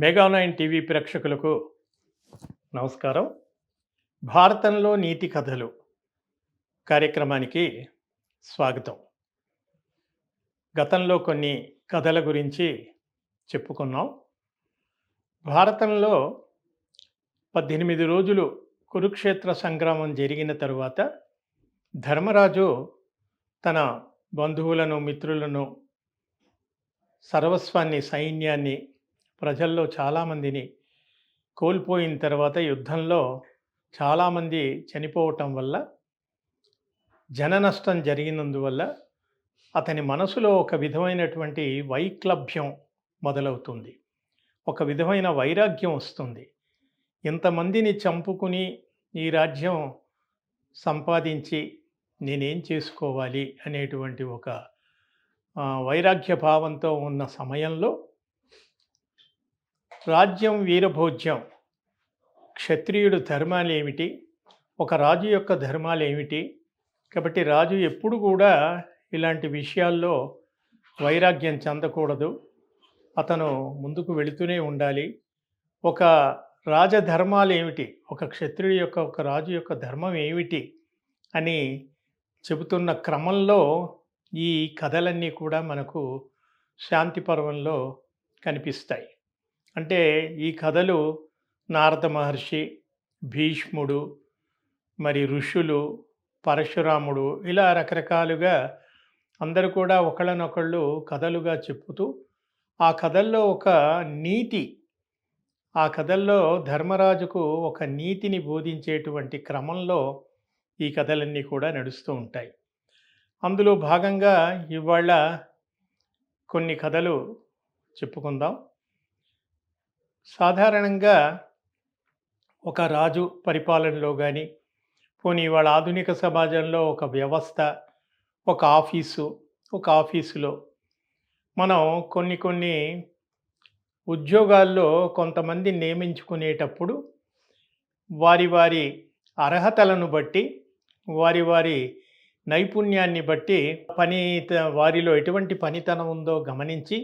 Mega 9 TV ప్రేక్షకులకు నమస్కారం. భారతంలో నీతి కథలు కార్యక్రమానికి స్వాగతం. గతంలో కొన్ని కథల గురించి చెప్పుకున్నాం. భారతంలో 18 రోజులు కురుక్షేత్ర సంగ్రామం జరిగిన తరువాత ధర్మరాజు తన బంధువులను, మిత్రులను, సర్వస్వాన్ని, సైన్యాన్ని, ప్రజల్లో చాలామందిని కోల్పోయిన తర్వాత యుద్ధంలో చాలామంది చనిపోవటం వల్ల, జన నష్టం జరిగినందువల్ల అతని మనసులో ఒక విధమైనటువంటి వైక్లభ్యం మొదలవుతుంది. ఒక విధమైన వైరాగ్యం వస్తుంది. ఇంతమందిని చంపుకుని ఈ రాజ్యం సంపాదించి నేనేం చేసుకోవాలి అనేటువంటి ఒక వైరాగ్య భావంతో ఉన్న సమయంలో రాజ్యం వీరభోజ్యం, క్షత్రియుడు ధర్మాలు ఏమిటి, ఒక రాజు యొక్క ధర్మాలు ఏమిటి, కాబట్టి రాజు ఎప్పుడు కూడా ఇలాంటి విషయాల్లో వైరాగ్యం చెందకూడదు, అతను ముందుకు వెళుతూనే ఉండాలి. ఒక రాజధర్మాలు ఏమిటి, ఒక క్షత్రియుడి యొక్క, ఒక రాజు యొక్క ధర్మం ఏమిటి అని చెబుతున్న క్రమంలో ఈ కథలన్నీ కూడా మనకు శాంతి పర్వంలో కనిపిస్తాయి. అంటే ఈ కథలు నారద మహర్షి, భీష్ముడు, మరి ఋషులు, పరశురాముడు, ఇలా రకరకాలుగా అందరూ కూడా ఒకళ్ళనొకళ్ళు కథలుగా చెప్పుతూ ఆ కథల్లో ఒక నీతి, ఆ కథల్లో ధర్మరాజుకు ఒక నీతిని బోధించేటువంటి క్రమంలో ఈ కథలన్నీ కూడా నడుస్తూ ఉంటాయి. అందులో భాగంగా ఇవాళ కొన్ని కథలు చెప్పుకుందాం. సాధారణంగా ఒక రాజు పరిపాలనలో కానీ, పోనీ ఇవాళ ఆధునిక సమాజంలో ఒక వ్యవస్థ, ఒక ఆఫీసులో మనం కొన్ని ఉద్యోగాల్లో కొంతమంది నియమించుకునేటప్పుడు వారి వారి అర్హతలను బట్టి, వారి నైపుణ్యాన్ని బట్టి వారిలో ఎటువంటి పనితనం ఉందో గమనించి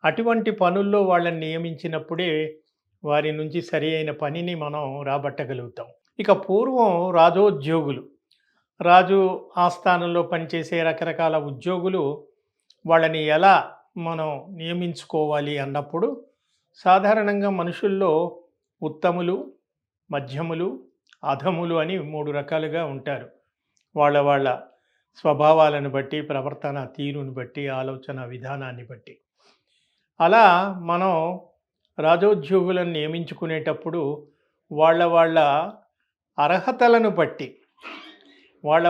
అటువంటి పనుల్లో వాళ్ళని నియమించినప్పుడే వారి నుంచి సరి అయిన పనిని మనం రాబట్టగలుగుతాం. ఇక పూర్వం రాజోద్యోగులు, రాజు ఆస్థానంలో పనిచేసే రకరకాల ఉద్యోగులు, వాళ్ళని ఎలా మనం నియమించుకోవాలి అన్నప్పుడు సాధారణంగా మనుషుల్లో ఉత్తములు, మధ్యములు, అధములు అని 3 రకాలుగా ఉంటారు. వాళ్ళ స్వభావాలను బట్టి, ప్రవర్తన తీరుని బట్టి, ఆలోచన విధానాన్ని బట్టి. అలా మనం రాజోద్యోగులను నియమించుకునేటప్పుడు వాళ్ళ అర్హతలను బట్టి,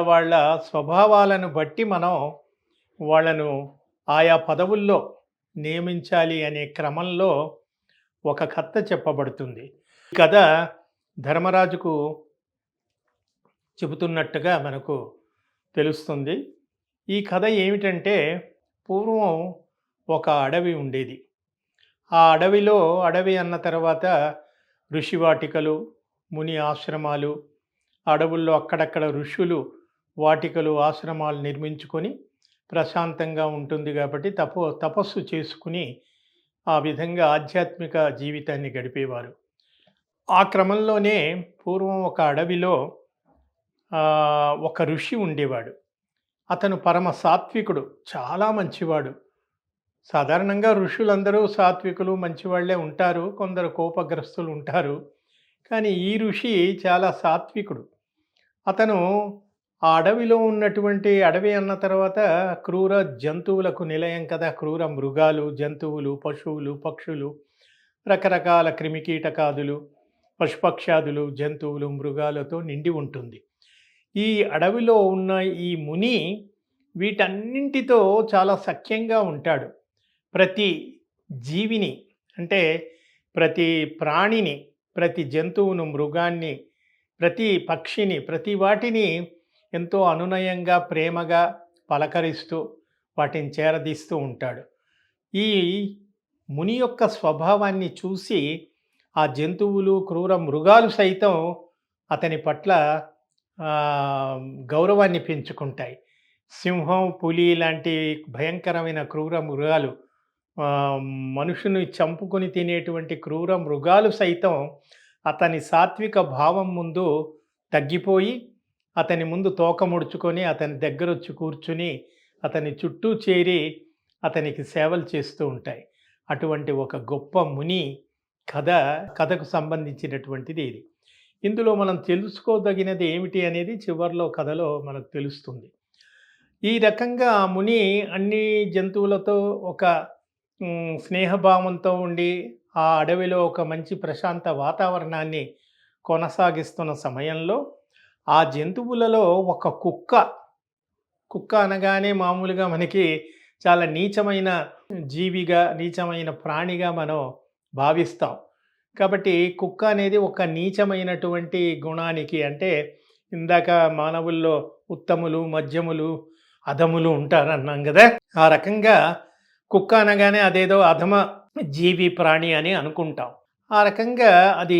వాళ్ళ స్వభావాలను బట్టి మనం వాళ్ళను ఆయా పదవుల్లో నియమించాలి అనే క్రమంలో ఒక కథ చెప్పబడుతుంది. ఈ కథ ధర్మరాజుకు చెబుతున్నట్టుగా మనకు తెలుస్తుంది. ఈ కథ ఏమిటంటే, పూర్వం ఒక అడవి ఉండేది. ఆ అడవి అన్న తర్వాత ఋషివాటికలు, ముని ఆశ్రమాలు, అడవుల్లో అక్కడక్కడ ఋషులు వాటికలు, ఆశ్రమాలు నిర్మించుకొని ప్రశాంతంగా ఉంటుంది కాబట్టి తపస్సు చేసుకుని ఆ విధంగా ఆధ్యాత్మిక జీవితాన్ని గడిపేవారు. ఆ క్రమంలోనే పూర్వం ఒక అడవిలో ఒక ఋషి ఉండేవాడు. అతను పరమ సాత్వికుడు, చాలా మంచివాడు. సాధారణంగా ఋషులందరూ సాత్వికులు, మంచివాళ్లే ఉంటారు. కొందరు కోపగ్రస్తులు ఉంటారు. కానీ ఈ ఋషి చాలా సాత్వికుడు. అతను ఆ అడవిలో ఉన్నటువంటి, అడవి అన్న తర్వాత క్రూర జంతువులకు నిలయం కదా, క్రూర మృగాలు, జంతువులు, పశువులు, పక్షులు, రకరకాల క్రిమికీటకాదులు, పశుపక్షాదులు, జంతువులు, మృగాలతో నిండి ఉంటుంది. ఈ అడవిలో ఉన్న ఈ ముని వీటన్నింటితో చాలా సఖ్యంగా ఉంటాడు. ప్రతి జీవిని, అంటే ప్రతి ప్రాణిని, ప్రతి జంతువును, మృగాన్ని, ప్రతి పక్షిని, ప్రతి వాటిని ఎంతో అనునయంగా, ప్రేమగా పలకరిస్తూ వాటిని చేరదీస్తూ ఉంటాడు. ఈ ముని యొక్క స్వభావాన్ని చూసి ఆ జంతువులు, క్రూర మృగాలు సైతం అతని పట్ల గౌరవాన్ని పెంచుకుంటాయి. సింహం, పులి లాంటి భయంకరమైన క్రూర మృగాలు ఆహ్, మనుషుని చంపుకొని తినేటువంటి క్రూర మృగాలు సైతం అతని సాత్విక భావం ముందు తగ్గిపోయి, అతని ముందు తోక ముడుచుకొని, అతని దగ్గరొచ్చి కూర్చుని, అతని చుట్టూ చేరి, అతనికి సేవలు చేస్తూ ఉంటాయి. అటువంటి ఒక గొప్ప ముని కథ కథకు సంబంధించినటువంటిది ఇది. ఇందులో మనం తెలుసుకోదగినది ఏమిటి అనేది చివర్లో కథలో మనకు తెలుస్తుంది. ఈ రకంగా ఆ ముని అన్ని జంతువులతో ఒక స్నేహభావంతో ఉండి, ఆ అడవిలో ఒక మంచి ప్రశాంత వాతావరణాన్ని కొనసాగిస్తున్న సమయంలో, ఆ జంతువులలో ఒక కుక్క, కుక్క అనగానే మామూలుగా మనకి చాలా నీచమైన జీవిగా, నీచమైన ప్రాణిగా మనం భావిస్తాం. కాబట్టి కుక్క అనేది ఒక నీచమైనటువంటి గుణానికి, అంటే ఇందాక మానవుల్లో ఉత్తములు, మధ్యములు, అధములు ఉంటారన్నాం గదా! ఆ రకంగా కుక్క అనగానే అదేదో అధమ జీవి, ప్రాణి అని అనుకుంటాం. ఆ రకంగా అది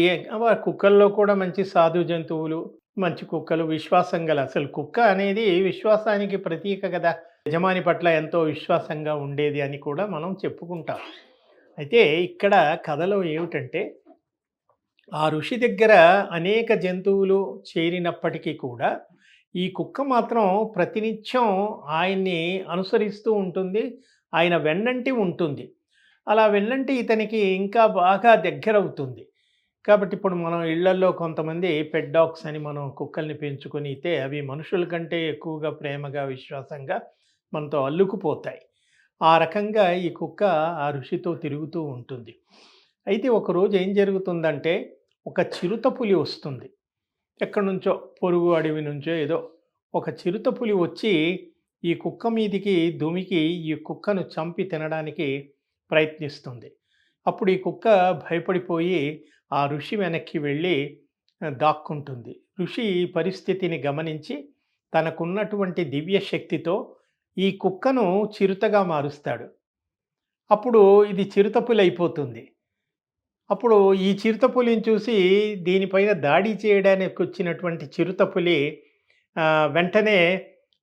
కుక్కల్లో కూడా మంచి సాధు జంతువులు, మంచి కుక్కలు, విశ్వాసం గల, అసలు కుక్క అనేది విశ్వాసానికి ప్రతీక గదా! యజమాని పట్ల ఎంతో విశ్వాసంగా ఉండేది అని కూడా మనం చెప్పుకుంటాం. అయితే ఇక్కడ కథలో ఏమిటంటే, ఆ ఋషి దగ్గర అనేక జంతువులు చేరినప్పటికీ కూడా, ఈ కుక్క మాత్రం ప్రతినిత్యం ఆయన్ని అనుసరిస్తూ ఉంటుంది. ఆయన వెన్నంటి ఉంటుంది. అలా వెన్నంటి ఇతనికి ఇంకా బాగా దగ్గరవుతుంది. కాబట్టి ఇప్పుడు మనం ఇళ్లల్లో కొంతమంది పెట్ డాగ్స్ అని మనం కుక్కల్ని పెంచుకొనితే అవి మనుషుల కంటే ఎక్కువగా ప్రేమగా, విశ్వాసంగా మనతో అల్లుకుపోతాయి. ఆ రకంగా ఈ కుక్క ఆ ఋషితో తిరుగుతూ ఉంటుంది. అయితే ఒకరోజు ఏం జరుగుతుందంటే, ఒక చిరుతపులి వస్తుంది. ఎక్కడి నుంచో, పొరుగు అడవి నుంచో ఏదో ఒక చిరుతపులి వచ్చి ఈ కుక్క మీదికి దుమికి ఈ కుక్కను చంపి తినడానికి ప్రయత్నిస్తుంది. అప్పుడు ఈ కుక్క భయపడిపోయి ఆ ఋషి వెనక్కి వెళ్ళి దాక్కుంటుంది. ఋషి ఈ పరిస్థితిని గమనించి తనకున్నటువంటి దివ్య శక్తితో ఈ కుక్కను చిరుతగా మారుస్తాడు. అప్పుడు ఇది చిరుతపులి అయిపోతుంది. అప్పుడు ఈ చిరుతపులిని చూసి దీనిపైన దాడి చేయడానికి వచ్చినటువంటి చిరుతపులి వెంటనే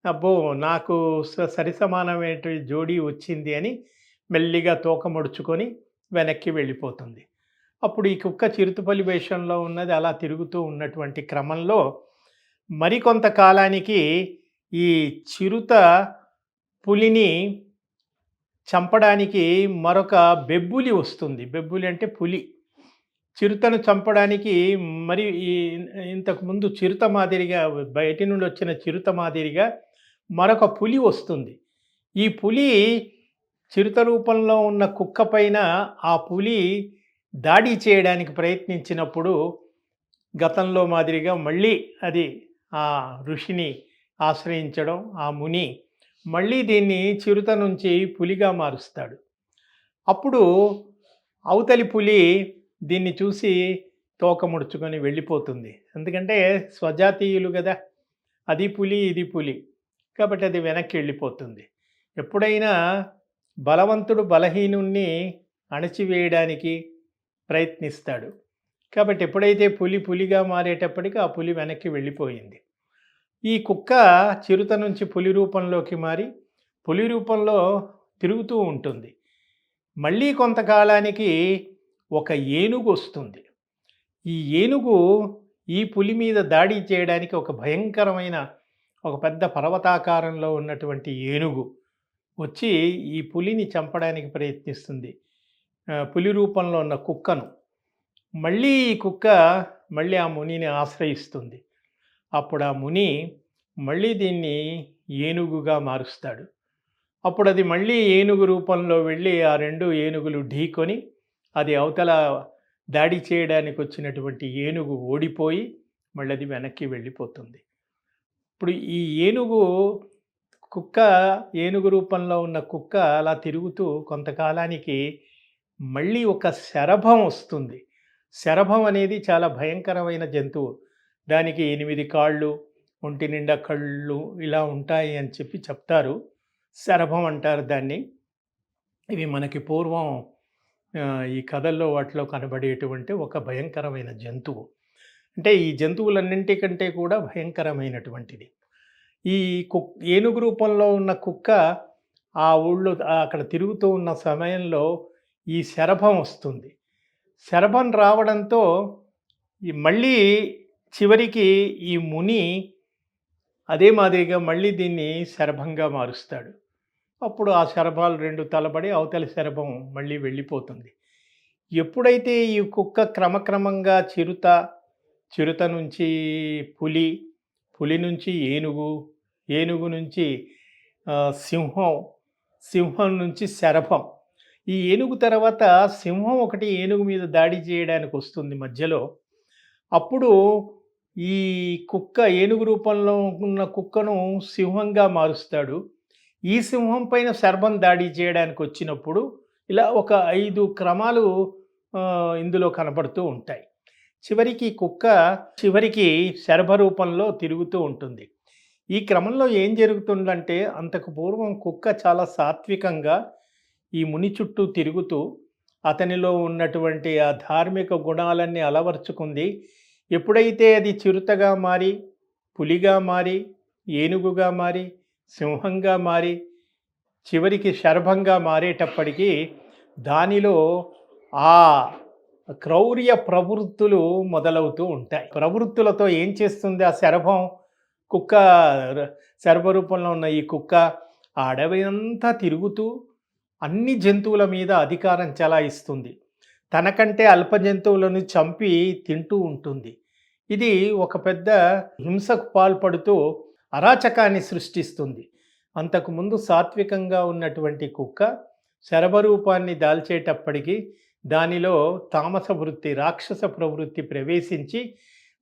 అబ్బో! నాకు సరిసమానమైనటువంటి జోడీ వచ్చింది అని మెల్లిగా తోక ముడుచుకొని వెనక్కి వెళ్ళిపోతుంది. అప్పుడు ఈ కుక్క చిరుతపులి వేషంలో ఉన్నది అలా తిరుగుతూ ఉన్నటువంటి క్రమంలో మరికొంత కాలానికి ఈ చిరుత పులిని చంపడానికి మరొక బెబ్బులి వస్తుంది. బెబ్బులి అంటే పులి. చిరుతను చంపడానికి మరి ఇంతకుముందు చిరుత మాదిరిగా, బయటి నుండి వచ్చిన చిరుత మాదిరిగా మరొక పులి వస్తుంది. ఈ పులి చిరుత రూపంలో ఉన్న కుక్క పైన ఆ పులి దాడి చేయడానికి ప్రయత్నించినప్పుడు గతంలో మాదిరిగా మళ్ళీ అది ఆ ఋషిని ఆశ్రయించడం, ఆ ముని మళ్ళీ దీన్ని చిరుత నుంచి పులిగా మారుస్తాడు. అప్పుడు అవతలి పులి దీన్ని చూసి తోక ముడుచుకొని వెళ్ళిపోతుంది. ఎందుకంటే స్వజాతీయులు గదా! అది పులి, ఇది పులి. కాబట్టి అది వెనక్కి వెళ్ళిపోతుంది. ఎప్పుడైనా బలవంతుడు బలహీనుణ్ణి అణచివేయడానికి ప్రయత్నిస్తాడు. కాబట్టి ఎప్పుడైతే పులి పులిగా మారేటప్పటికి ఆ పులి వెనక్కి వెళ్ళిపోయింది. ఈ కుక్క చిరుత నుంచి పులి రూపంలోకి మారి పులి రూపంలో తిరుగుతూ ఉంటుంది. మళ్ళీ కొంతకాలానికి ఒక ఏనుగు వస్తుంది. ఈ ఏనుగు ఈ పులి మీద దాడి చేయడానికి ఒక భయంకరమైన, ఒక పెద్ద పర్వతాకారంలో ఉన్నటువంటి ఏనుగు వచ్చి ఈ పులిని చంపడానికి ప్రయత్నిస్తుంది. పులి రూపంలో ఉన్న కుక్కను. మళ్ళీ ఈ కుక్క మళ్ళీ ఆ మునిని ఆశ్రయిస్తుంది. అప్పుడు ఆ ముని మళ్ళీ దీన్ని ఏనుగుగా మారుస్తాడు. అప్పుడు అది మళ్ళీ ఏనుగు రూపంలో వెళ్ళి ఆ రెండు ఏనుగులు ఢీకొని అది అవతల దాడి చేయడానికి వచ్చినటువంటి ఏనుగు ఓడిపోయి మళ్ళీ అది వెనక్కి వెళ్ళిపోతుంది. ఇప్పుడు ఈ ఏనుగు రూపంలో ఉన్న కుక్క అలా తిరుగుతూ కొంతకాలానికి మళ్ళీ ఒక శరభం వస్తుంది. శరభం అనేది చాలా భయంకరమైన జంతువు. దానికి 8 కాళ్ళు, ఒంటి నిండా కళ్ళు ఇలా ఉంటాయి అని చెప్తారు. శరభం అంటారు దాన్ని. ఇవి మనకి పూర్వం ఈ కథల్లో వాటిలో కనబడేటువంటి ఒక భయంకరమైన జంతువు. అంటే ఈ జంతువులన్నింటికంటే కూడా భయంకరమైనటువంటిది. ఈ ఏనుగు రూపంలో ఉన్న కుక్క ఆ ఊళ్ళో అక్కడ తిరుగుతూ ఉన్న సమయంలో ఈ శరభం వస్తుంది. శరభం రావడంతో మళ్ళీ చివరికి ఈ ముని అదే మాదిరిగా మళ్ళీ దీన్ని శరభంగా మారుస్తాడు. అప్పుడు ఆ శరభాలు 2 తలబడి అవతలి శరభం మళ్ళీ వెళ్ళిపోతుంది. ఎప్పుడైతే ఈ కుక్క క్రమక్రమంగా చిరుత, చిరుత నుంచి పులి, పులి నుంచి ఏనుగు, ఏనుగు నుంచి సింహం, సింహం నుంచి శరభం. ఈ ఏనుగు తర్వాత సింహం ఒకటి ఏనుగు మీద దాడి చేయడానికి వస్తుంది మధ్యలో. అప్పుడు ఈ కుక్క ఏనుగు రూపంలో ఉన్న కుక్కను సింహంగా మారుస్తాడు. ఈ సింహం పైన శరభం దాడి చేయడానికి వచ్చినప్పుడు ఇలా ఒక 5 క్రమాలు ఇందులో కనపడుతూ ఉంటాయి. చివరికి శరభ రూపంలో తిరుగుతూ ఉంటుంది. ఈ క్రమంలో ఏం జరుగుతుందంటే అంతకు పూర్వం కుక్క చాలా సాత్వికంగా ఈ ముని చుట్టూ తిరుగుతూ అతనిలో ఉన్నటువంటి ఆ ధార్మిక గుణాలన్నీ అలవర్చుకుంది. ఎప్పుడైతే అది చిరుతగా మారి, పులిగా మారి, ఏనుగుగా మారి, సింహంగా మారి, చివరికి శరభంగా మారేటప్పటికీ దానిలో ఆ క్రౌర్య ప్రవృత్తులు మొదలవుతూ ఉంటాయి. ప్రవృత్తులతో ఏం చేస్తుంది ఆ శరభం? కుక్క శరభ రూపంలో ఉన్న ఈ కుక్క ఆ అడవి అంతా తిరుగుతూ అన్ని జంతువుల మీద అధికారం చెలాయిస్తుంది. తనకంటే అల్ప జంతువులను చంపి తింటూ ఉంటుంది. ఇది ఒక పెద్ద హింసకు పాల్పడుతూ అరాచకాన్ని సృష్టిస్తుంది. అంతకుముందు సాత్వికంగా ఉన్నటువంటి కుక్క శరభ రూపాన్ని దాల్చేటప్పటికి దానిలో తామస వృత్తి, రాక్షస ప్రవృత్తి ప్రవేశించి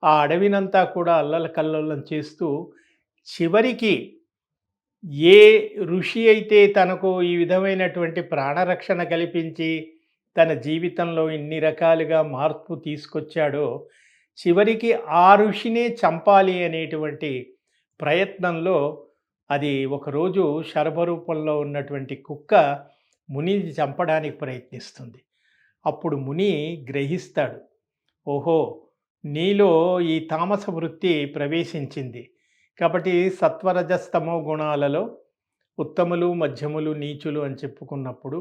ఆ అడవినంతా కూడా అల్లకల్లోలం చేస్తూ చివరికి ఏ ఋషి అయితే తనకు ఈ విధమైనటువంటి ప్రాణరక్షణ కల్పించి తన జీవితంలో ఇన్ని రకాలుగా మార్పు తీసుకొచ్చాడో చివరికి ఆ ఋషినే చంపాలి అనేటువంటి ప్రయత్నంలో అది ఒకరోజు శరభ రూపంలో ఉన్నటువంటి కుక్క మునిని చంపడానికి ప్రయత్నిస్తుంది. అప్పుడు ముని గ్రహిస్తాడు, ఓహో నీలో ఈ తామస వృత్తి ప్రవేశించింది కాబట్టి సత్వరజస్తమో గుణాలలో ఉత్తములు, మధ్యములు, నీచులు అని చెప్పుకున్నప్పుడు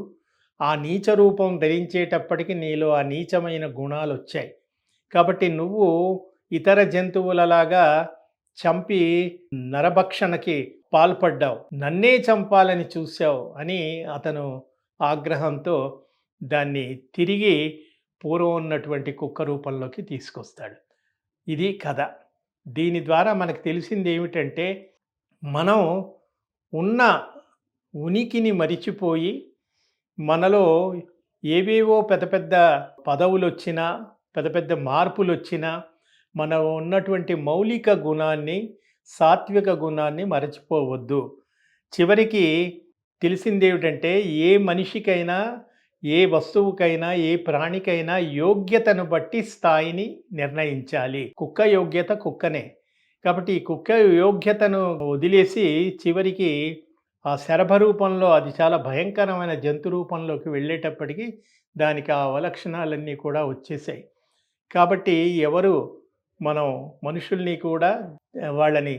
ఆ నీచ రూపం ధరించేటప్పటికి నీలో ఆ నీచమైన గుణాలు వచ్చాయి. కాబట్టి నువ్వు ఇతర జంతువులలాగా చంపి నరభక్షణకి పాల్పడ్డావు, నన్నే చంపాలని చూశావు అని అతను ఆగ్రహంతో దాన్ని తిరిగి పూర్వం ఉన్నటువంటి కుక్క రూపంలోకి తీసుకొస్తాడు. ఇది కథ. దీని ద్వారా మనకు తెలిసింది ఏమిటంటే మనం ఉన్న ఉనికిని మరిచిపోయి మనలో ఏవేవో పెద్ద పెద్ద పదవులు వచ్చినా, పెద్ద పెద్ద మార్పులు వచ్చినా మనం ఉన్నటువంటి మౌలిక గుణాన్ని, సాత్విక గుణాన్ని మరచిపోవద్దు. చివరికి తెలిసిందేమిటంటే ఏ మనిషికైనా, ఏ వస్తువుకైనా, ఏ ప్రాణికైనా యోగ్యతను బట్టి స్థాయిని నిర్ణయించాలి. కుక్క యోగ్యత కుక్కనే. కాబట్టి ఈ కుక్క యోగ్యతను వదిలేసి చివరికి ఆ శరభ రూపంలో అది చాలా భయంకరమైన జంతు రూపంలోకి వెళ్ళేటప్పటికి దానికి ఆ అవలక్షణాలన్నీ కూడా వచ్చేసాయి. కాబట్టి మనం మనుషుల్ని కూడా వాళ్ళని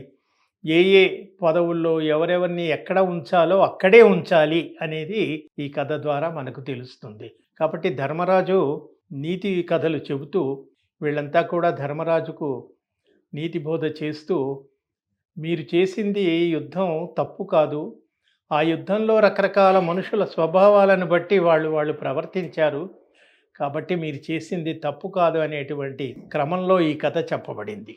ఏ పదవుల్లో ఎవరెవరిని ఎక్కడ ఉంచాలో అక్కడే ఉంచాలి అనేది ఈ కథ ద్వారా మనకు తెలుస్తుంది. కాబట్టి ధర్మరాజు నీతి కథలు చెబుతూ వీళ్ళంతా కూడా ధర్మరాజుకు నీతి బోధ చేస్తూ మీరు చేసింది యుద్ధం తప్పు కాదు, ఆ యుద్ధంలో రకరకాల మనుషుల స్వభావాలను బట్టి వాళ్ళు ప్రవర్తించారు, కాబట్టి మీరు చేసింది తప్పు కాదు అనేటువంటి క్రమంలో ఈ కథ చెప్పబడింది.